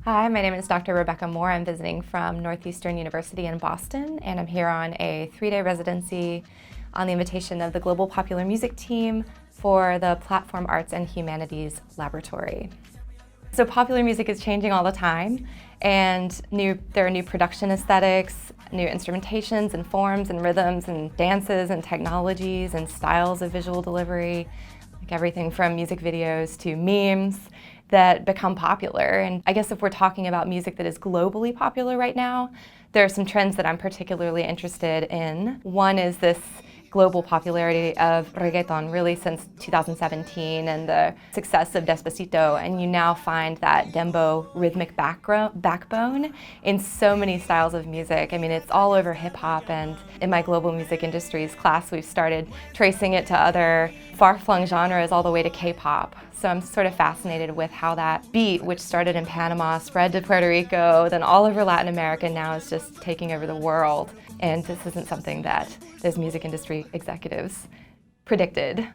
Hi, my name is Dr. Rebekah Moore. I'm visiting from Northeastern University in Boston, and I'm here on a 3-day residency on the invitation of the Global Popular Music team for the Platform Arts and Humanities Laboratory. So popular music is changing all the time, and there are new production aesthetics, new instrumentations and forms and rhythms and dances and technologies and styles of visual delivery, like everything from music videos to memes that become popular. And I guess if we're talking about music that is globally popular right now, there are some trends that I'm particularly interested in. One is this global popularity of reggaeton, really since 2017, and the success of Despacito, and you now find that dembow rhythmic backbone in so many styles of music. I mean, it's all over hip hop, and in my global music industries class, we've started tracing it to other far-flung genres all the way to K-pop. So I'm sort of fascinated with how that beat, which started in Panama, spread to Puerto Rico, then all over Latin America, now is just taking over the world. And this isn't something that those music industry executives predicted.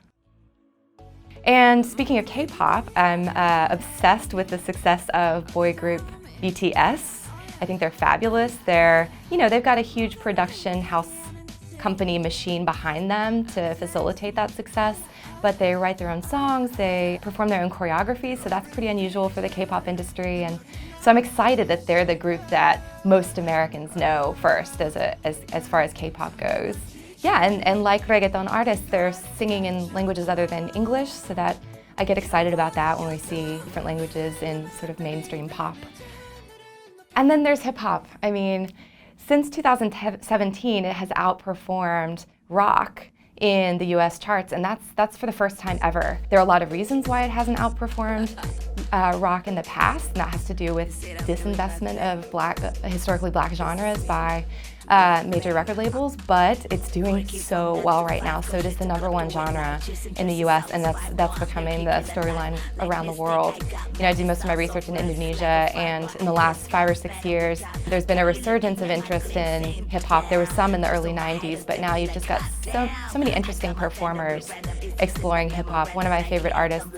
And speaking of K-pop, I'm obsessed with the success of boy group BTS. I think they're fabulous. They've got a huge production house company machine behind them to facilitate that success, but they write their own songs, they perform their own choreography, so that's pretty unusual for the K-pop industry. And so I'm excited that they're the group that most Americans know first as far as K-pop goes. Yeah, and like reggaeton artists, they're singing in languages other than English, so that I get excited about that when we see different languages in sort of mainstream pop. And then there's hip hop. I mean, since 2017, it has outperformed rock in the US charts, and that's for the first time ever. There are a lot of reasons why it hasn't outperformed rock in the past, and that has to do with disinvestment of historically black genres by major record labels, but it's doing so well right now. So it is the #1 genre in the US, and that's becoming the storyline around the world. You know, I do most of my research in Indonesia, and in the last 5 or 6 years, there's been a resurgence of interest in hip hop. There was some in the early 90s, but now you've just got so many interesting performers exploring hip hop. One of my favorite artists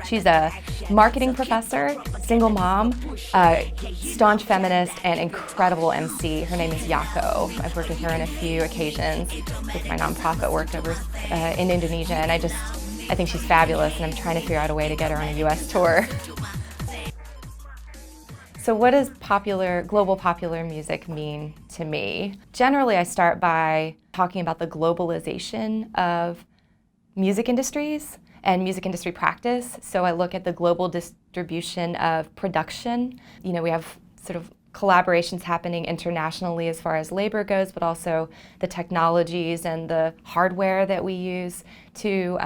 she's a marketing professor, single mom, staunch feminist, and incredible MC. Her name is Yako. I've worked with her on a few occasions with my nonprofit work over in Indonesia, and I think she's fabulous, and I'm trying to figure out a way to get her on a US tour. So what does global popular music mean to me? Generally, I start by talking about the globalization of music industries and music industry practice. So I look at the global distribution of production. You know, we have sort of collaborations happening internationally as far as labor goes, but also the technologies and the hardware that we use to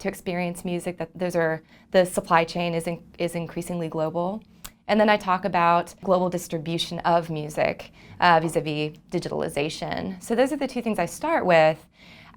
experience music. The supply chain is increasingly global. And then I talk about global distribution of music vis-a-vis digitalization. So those are the two things I start with.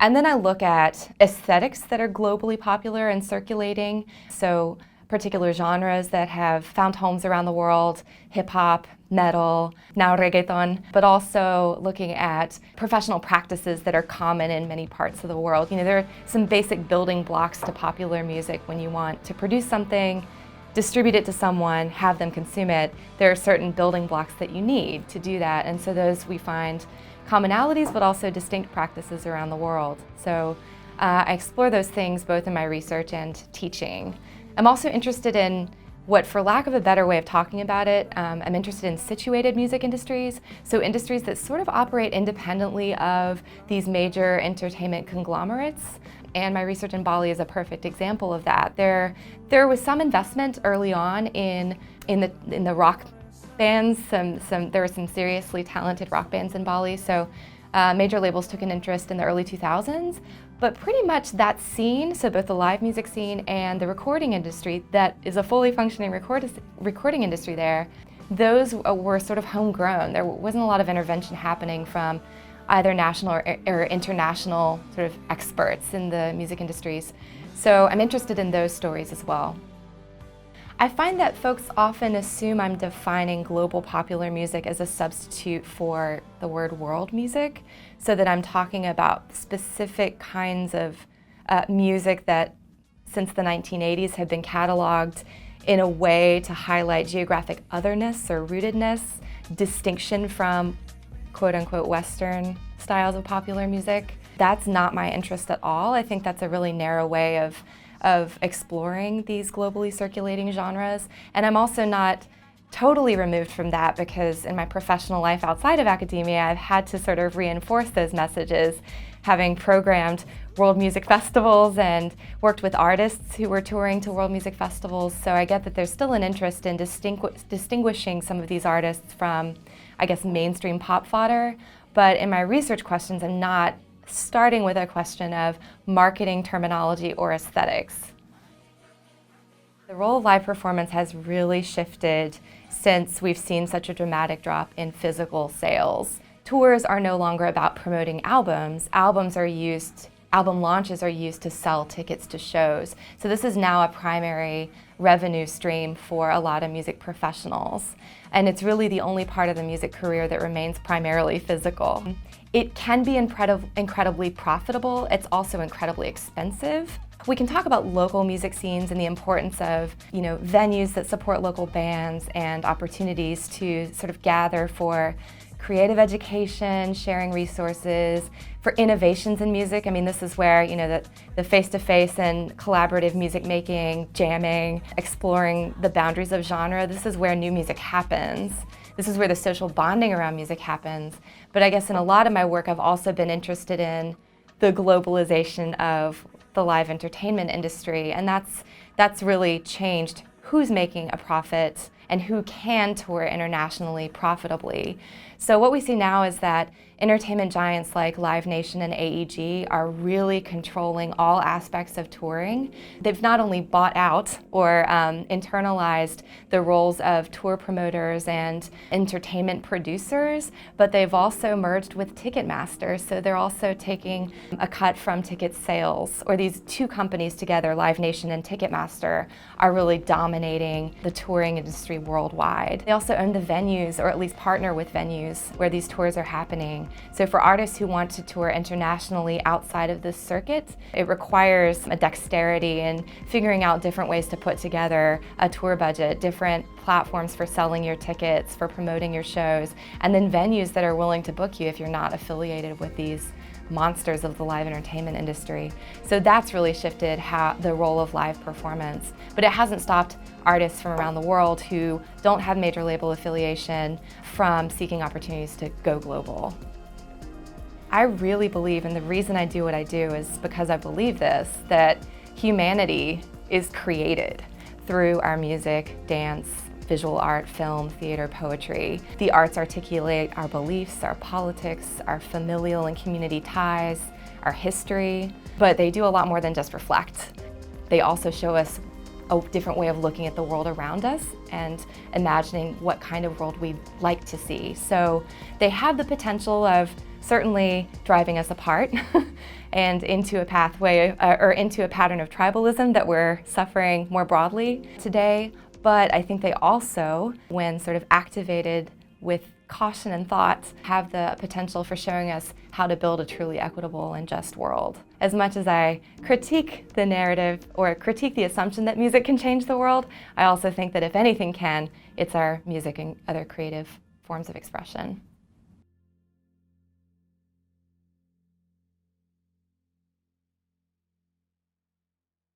And then I look at aesthetics that are globally popular and circulating. So particular genres that have found homes around the world, hip hop, metal, now reggaeton, but also looking at professional practices that are common in many parts of the world. You know, there are some basic building blocks to popular music. When you want to produce something, distribute it to someone, have them consume it, there are certain building blocks that you need to do that. And so those we find commonalities, but also distinct practices around the world. So I explore those things both in my research and teaching. I'm also interested in what, for lack of a better way of talking about it, I'm interested in situated music industries, so industries that sort of operate independently of these major entertainment conglomerates. And my research in Bali is a perfect example of that. There was some investment early on in the rock bands. There were some seriously talented rock bands in Bali, so major labels took an interest in the early 2000s. But pretty much that scene, so both the live music scene and the recording industry, that is a fully functioning recording industry there, those were sort of homegrown. There wasn't a lot of intervention happening from either national or international sort of experts in the music industries. So I'm interested in those stories as well. I find that folks often assume I'm defining global popular music as a substitute for the word world music, so that I'm talking about specific kinds of music that since the 1980s have been cataloged in a way to highlight geographic otherness or rootedness, distinction from quote-unquote Western styles of popular music. That's not my interest at all. I think that's a really narrow way of exploring these globally circulating genres. And I'm also not totally removed from that because in my professional life outside of academia, I've had to sort of reinforce those messages, having programmed world music festivals and worked with artists who were touring to world music festivals. So I get that there's still an interest in distinguishing some of these artists from, I guess, mainstream pop fodder. But in my research questions, I'm not starting with a question of marketing terminology or aesthetics. The role of live performance has really shifted since we've seen such a dramatic drop in physical sales. Tours are no longer about promoting albums. Album launches are used to sell tickets to shows. So this is now a primary revenue stream for a lot of music professionals. And it's really the only part of the music career that remains primarily physical. It can be incredibly profitable. It's also incredibly expensive. We can talk about local music scenes and the importance of, venues that support local bands and opportunities to sort of gather for creative education, sharing resources, for innovations in music. I mean, this is where, the face-to-face and collaborative music making, jamming, exploring the boundaries of genre, this is where new music happens. This is where the social bonding around music happens. But I guess in a lot of my work, I've also been interested in the globalization of the live entertainment industry, and that's really changed who's making a profit and who can tour internationally profitably. So what we see now is that entertainment giants like Live Nation and AEG are really controlling all aspects of touring. They've not only bought out or internalized the roles of tour promoters and entertainment producers, but they've also merged with Ticketmaster. So they're also taking a cut from ticket sales, or these two companies together, Live Nation and Ticketmaster, are really dominating the touring industry worldwide. They also own the venues, or at least partner with venues where these tours are happening. So for artists who want to tour internationally outside of this circuit, it requires a dexterity in figuring out different ways to put together a tour budget, different platforms for selling your tickets, for promoting your shows, and then venues that are willing to book you if you're not affiliated with these monsters of the live entertainment industry. So that's really shifted the role of live performance. But it hasn't stopped artists from around the world who don't have major label affiliation from seeking opportunities to go global. I really believe, and the reason I do what I do is because I believe this, that humanity is created through our music, dance, visual art, film, theater, poetry. The arts articulate our beliefs, our politics, our familial and community ties, our history, but they do a lot more than just reflect. They also show us a different way of looking at the world around us and imagining what kind of world we'd like to see. So they have the potential of certainly driving us apart and into a pathway or into a pattern of tribalism that we're suffering more broadly today. But I think they also, when sort of activated with caution and thought, have the potential for showing us how to build a truly equitable and just world. As much as I critique the narrative or critique the assumption that music can change the world, I also think that if anything can, it's our music and other creative forms of expression.